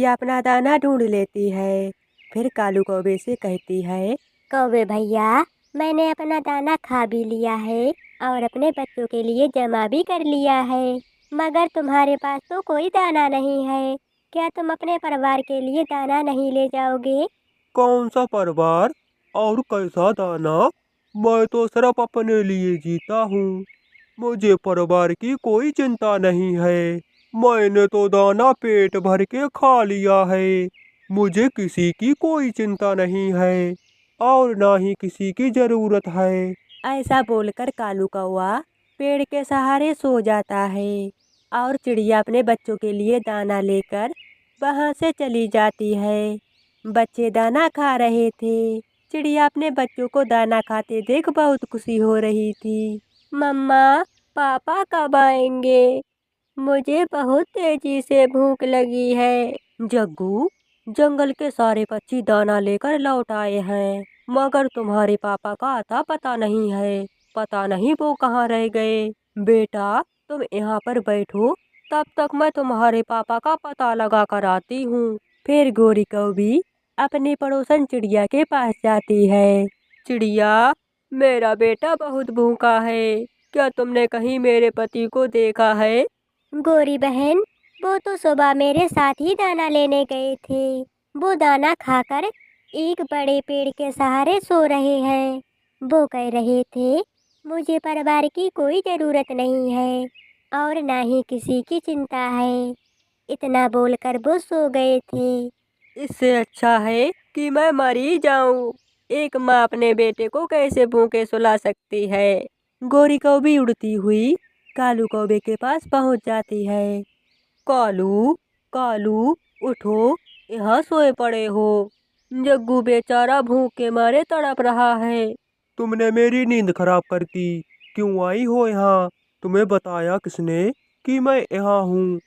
चिड़िया अपना दाना ढूंढ लेती है। फिर कालू कौवे से कहती है, कौवे भैया, मैंने अपना दाना खा भी लिया है और अपने बच्चों के लिए जमा भी कर लिया है, मगर तुम्हारे पास तो कोई दाना नहीं है। क्या तुम अपने परिवार के लिए दाना नहीं ले जाओगे? कौन सा परिवार और कैसा दाना? मैं तो सिर्फ अपने लिए जीता हूँ। मुझे परिवार की कोई चिंता नहीं है। मैंने तो दाना पेट भर के खा लिया है। मुझे किसी की कोई चिंता नहीं है और ना ही किसी की जरूरत है। ऐसा बोलकर कालू कौवा पेड़ के सहारे सो जाता है और चिड़िया अपने बच्चों के लिए दाना लेकर वहां से चली जाती है। बच्चे दाना खा रहे थे। चिड़िया अपने बच्चों को दाना खाते देख बहुत खुशी हो रही थी। मम्मा, पापा कब आएंगे? मुझे बहुत तेजी से भूख लगी है। जग्गू, जंगल के सारे पक्षी दाना लेकर लौट आए हैं, मगर तुम्हारे पापा का अता पता नहीं है। पता नहीं वो कहाँ रह गए। बेटा, तुम यहाँ पर बैठो, तब तक मैं तुम्हारे पापा का पता लगा कर आती हूँ। फिर गोरी कौवी अपनी पड़ोसन चिड़िया के पास जाती है। चिड़िया, मेरा बेटा बहुत भूखा है। क्या तुमने कहीं मेरे पति को देखा है? गोरी बहन, वो तो सुबह मेरे साथ ही दाना लेने गए थे। वो दाना खाकर एक बड़े पेड़ के सहारे सो रहे हैं। वो कह रहे थे, मुझे परिवार की कोई ज़रूरत नहीं है और ना ही किसी की चिंता है। इतना बोलकर वो सो गए थे। इससे अच्छा है कि मैं मर ही जाऊं। एक माँ अपने बेटे को कैसे भूखे सुला सकती है। गोरी कौवी उड़ती हुई कालू कौवे के पास पहुंच जाती है। कालू, कालू, उठो, यहाँ सोए पड़े हो। जग्गू बेचारा भूख के मारे तड़प रहा है। तुमने मेरी नींद खराब कर दी। क्यों आई हो यहाँ? तुम्हें बताया किसने कि मैं यहाँ हूँ?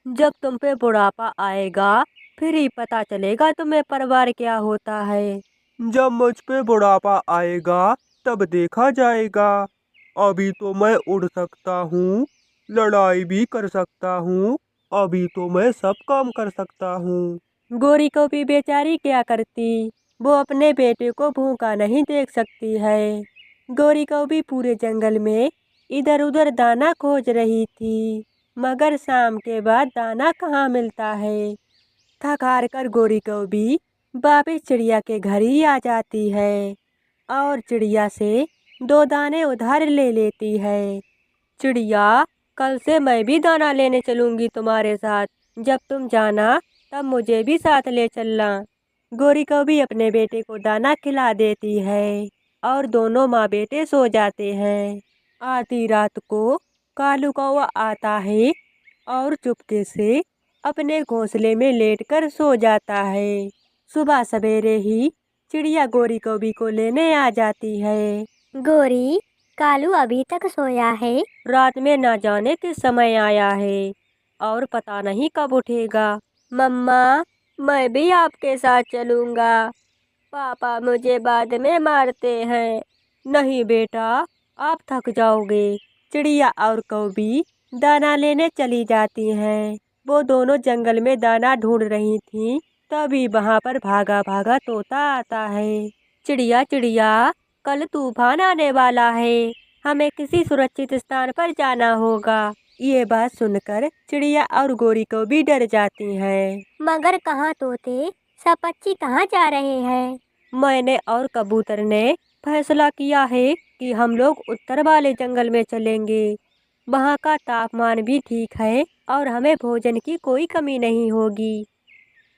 जब तुम पे बुढ़ापा आएगा, फिर ही पता चलेगा तुम्हें परिवार क्या होता है। जब मुझ पे बुढ़ापा आएगा तब देखा जाएगा। अभी तो मैं उड़ सकता हूँ, लड़ाई भी कर सकता हूँ। अभी तो मैं सब काम कर सकता हूँ। गोरी कौवी बेचारी क्या करती? वो अपने बेटे को भूखा नहीं देख सकती है। गोरी कौवी पूरे जंगल में इधर उधर दाना खोज रही थी, मगर शाम के बाद दाना कहाँ मिलता है। थक हार कर गोरी कौवी वापिस चिड़िया के घर ही आ जाती है और चिड़िया से दो दाने उधार ले लेती है। चिड़िया, कल से मैं भी दाना लेने चलूंगी तुम्हारे साथ। जब तुम जाना तब मुझे भी साथ ले चलना। गोरी कौवी अपने बेटे को दाना खिला देती है और दोनों माँ बेटे सो जाते हैं। आधी रात को कालू कौवा आता है और चुपके से अपने घोंसले में लेटकर सो जाता है। सुबह सवेरे ही चिड़िया गोरी कौवी को लेने आ जाती है। गोरी, कालू अभी तक सोया है? रात में ना जाने किस समय आया है और पता नहीं कब उठेगा। मम्मा, मैं भी आपके साथ चलूँगा। पापा मुझे बाद में मारते हैं। नहीं बेटा, आप थक जाओगे। चिड़िया और कौवी दाना लेने चली जाती हैं। वो दोनों जंगल में दाना ढूंढ रही थीं, तभी वहां पर भागा भागा तोता आता है। चिड़िया, चिड़िया, कल तूफान आने वाला है। हमें किसी सुरक्षित स्थान पर जाना होगा। ये बात सुनकर चिड़िया और गोरी कौवी डर जाती हैं। मगर कहाँ तोते? सब पक्षी कहाँ जा रहे हैं? मैंने और कबूतर ने फैसला किया है कि हम लोग उत्तर वाले जंगल में चलेंगे। वहाँ का तापमान भी ठीक है और हमें भोजन की कोई कमी नहीं होगी।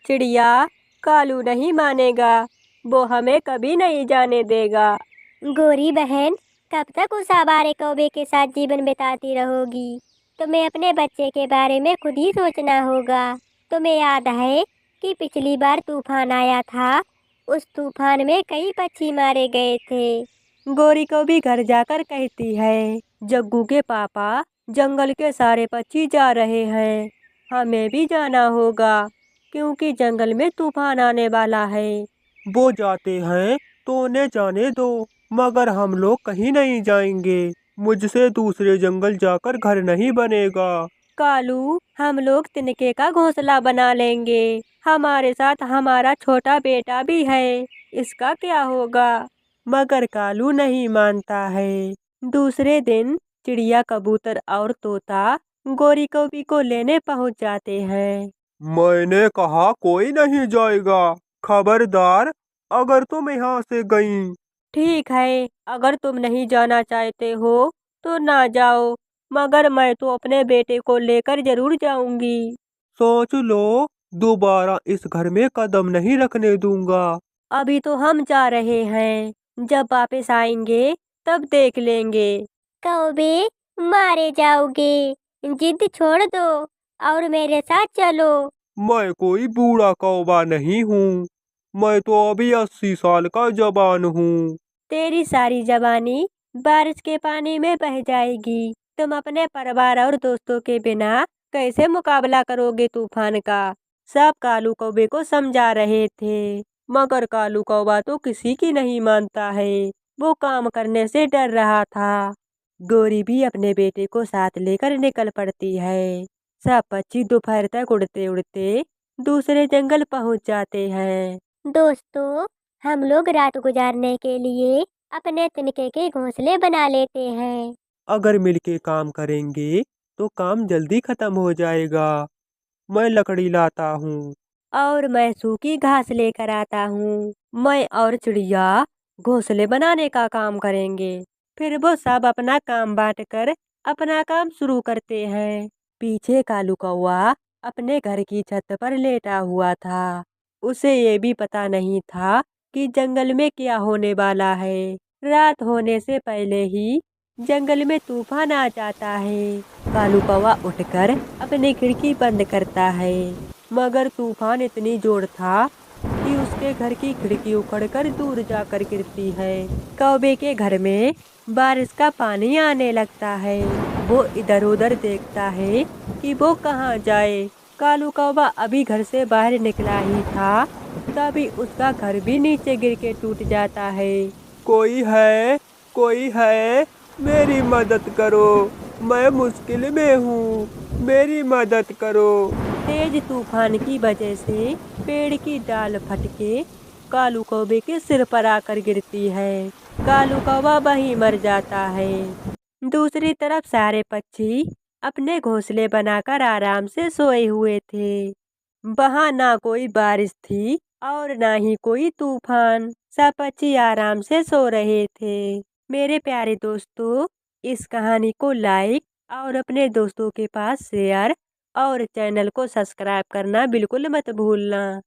चिड़िया, कालू नहीं मानेगा। वो हमें कभी नहीं जाने देगा। गोरी बहन, कब तक उस आवारे कौवे के साथ जीवन बिताती रहोगी? तुम्हें अपने बच्चे के बारे में खुद ही सोचना होगा। तुम्हें याद है कि पिछली बार तूफान आया था? उस तूफान में कई पक्षी मारे गए थे। गोरी को भी घर जाकर कहती है, जग्गू के पापा जंगल के सारे पक्षी जा रहे हैं। हमें भी जाना होगा क्योंकि जंगल में तूफान आने वाला है। वो जाते हैं तो उन्हें जाने दो, मगर हम लोग कहीं नहीं जाएंगे। मुझसे दूसरे जंगल जाकर घर नहीं बनेगा। कालू, हम लोग तिनके का घोंसला बना लेंगे। हमारे साथ हमारा छोटा बेटा भी है, इसका क्या होगा? मगर कालू नहीं मानता है। दूसरे दिन चिड़िया, कबूतर और तोता गोरी कौवी को लेने पहुंच जाते हैं। मैंने कहा कोई नहीं जाएगा। खबरदार, अगर तुम यहाँ से गई। ठीक है, अगर तुम नहीं जाना चाहते हो तो ना जाओ, मगर मैं तो अपने बेटे को लेकर जरूर जाऊंगी। सोच लो, दोबारा इस घर में कदम नहीं रखने दूंगा। अभी तो हम जा रहे हैं, जब वापस आएंगे तब देख लेंगे। कौवे, मारे जाओगे। जिद छोड़ दो और मेरे साथ चलो। मैं कोई बूढ़ा कौवा नहीं हूँ। मैं तो अभी 80 साल का जवान हूँ। तेरी सारी जवानी बारिश के पानी में बह जाएगी। तुम अपने परिवार और दोस्तों के बिना कैसे मुकाबला करोगे तूफान का? सब कालू कौवे को समझा रहे थे, मगर कालू कौवा तो किसी की नहीं मानता है। वो काम करने से डर रहा था। गोरी भी अपने बेटे को साथ लेकर निकल पड़ती है। सब पक्षी दोपहर तक उड़ते उड़ते दूसरे जंगल पहुंच जाते हैं। दोस्तों, हम लोग रात गुजारने के लिए अपने तिनके के घोंसले बना लेते हैं। अगर मिलके काम करेंगे तो काम जल्दी खत्म हो जाएगा। मैं लकड़ी लाता हूँ। और मैं सूखी घास लेकर आता हूँ। मैं और चिड़िया घोंसले बनाने का काम करेंगे। फिर वो सब अपना काम बांटकर अपना काम शुरू करते हैं। पीछे कालू कौवा अपने घर की छत पर लेटा हुआ था। उसे ये भी पता नहीं था कि जंगल में क्या होने वाला है। रात होने से पहले ही जंगल में तूफान आ जाता है। कालू कौवा उठकर अपनी खिड़की बंद करता है, मगर तूफान इतनी जोर था कि उसके घर की खिड़की उखड़कर दूर जाकर गिरती है। कौवे के घर में बारिश का पानी आने लगता है। वो इधर उधर देखता है कि वो कहाँ जाए। कालू कौवा अभी घर से बाहर निकला ही था, तभी उसका घर भी नीचे गिर के टूट जाता है। कोई है? कोई है? मेरी मदद करो। मैं मुश्किल में हूँ। मेरी मदद करो। तेज तूफान की वजह से पेड़ की डाल फटके कालू कौवे के सिर पर आकर गिरती है। कालू कौवा वहीं मर जाता है। दूसरी तरफ सारे पक्षी अपने घोंसले बनाकर आराम से सोए हुए थे। वहां ना कोई बारिश थी और ना ही कोई तूफान। सब पक्षी आराम से सो रहे थे। मेरे प्यारे दोस्तों, इस कहानी को लाइक और अपने दोस्तों के पास शेयर और चैनल को सब्सक्राइब करना बिल्कुल मत भूलना।